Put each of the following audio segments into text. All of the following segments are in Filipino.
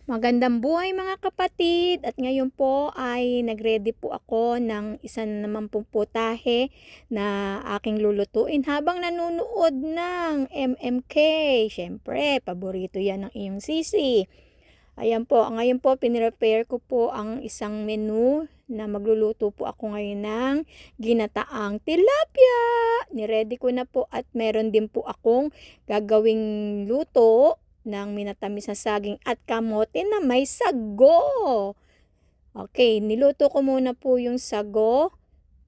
Magandang buhay mga kapatid, at ngayon po ay nagready po ako ng isa na naman pong putahe na aking lulutuin habang nanonood ng MMK. Siyempre, paborito yan ng iyong sisi. Ayan po, ngayon po pinrepare ko po ang isang menu na magluluto po ako ngayon ng ginataang tilapia. Niready ko na po at meron din po akong gagawing luto ng minatamis na saging at kamote na may sago. Okay, niluto ko muna po yung sago.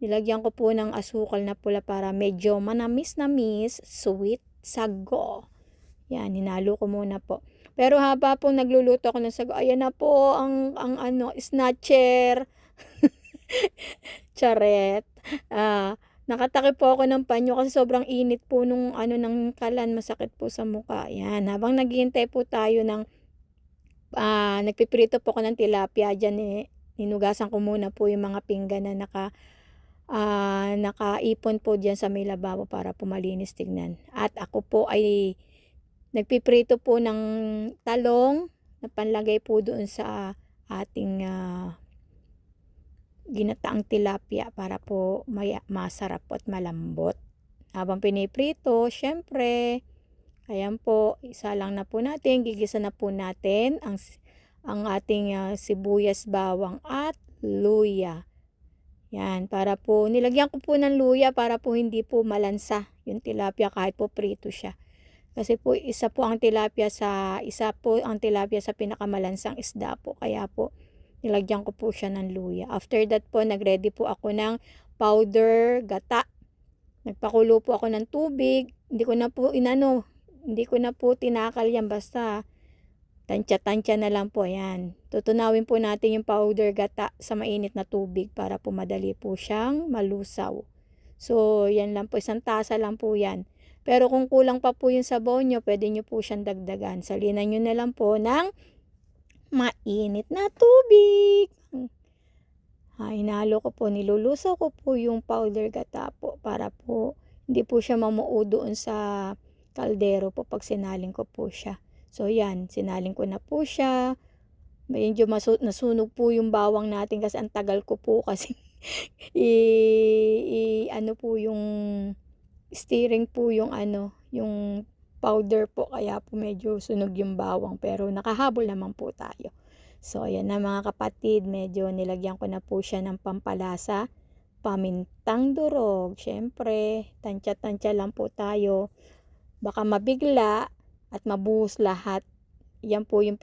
Nilagyan ko po ng asukal na pula para medyo manamis-namis, sweet sago. Yan, hinalo ko muna po. Pero haba po nagluluto ako ng sago, ayan na po ang snatcher. Charet. Nakatakip po ako ng panyo kasi sobrang init po nung ng kalan, masakit po sa mukha. Yan, habang naghihintay po tayo ng nagpiprito po ako ng tilapia diyan, hinugasan ko muna po yung mga pinggan na nakaipon po diyan sa may lababo para po malinis tignan. At ako po ay nagpiprito po ng talong na panlagay po doon sa ating ginataang tilapia para po masarap po at malambot. Habang piniprito, syempre, ayan po, isa lang na po natin, gigisa na po natin ang ating sibuyas, bawang at luya. Yan, para po, nilagyan ko po ng luya para po hindi po malansa yung tilapia kahit po prito siya. Kasi po isa po ang tilapia sa pinakamalansang isda po, kaya po nilagyan ko po siya ng luya. After that po, nagready po ako ng powder gata. Nagpakulo po ako ng tubig. Hindi ko na po tinakal yan, basta tansya-tansya na lang po yan. Tutunawin po natin yung powder gata sa mainit na tubig para po madali po siyang malusaw. So, yan lang po, isang tasa lang po yan. Pero kung kulang pa po yung sabaw nyo, pwede nyo po siyang dagdagan. Salinan nyo na lang po ng mainit na tubig. Hinalo ko po, nilulusaw ko po yung powder gata po para po hindi po siya mamuo doon sa kaldero po pag sinaling ko po siya. So yan, sinaling ko na po siya. Medyo nasunog po yung bawang natin kasi ang tagal ko po kasi ano po yung steering po yung yung powder po, kaya po medyo sunog yung bawang, pero nakahabol naman po tayo. So ayan na mga kapatid, medyo nilagyan ko na po siya ng pampalasa, pamintang durog. Syempre, tansya-tansya lang po tayo, baka mabigla at mabuhos lahat. Yan po yung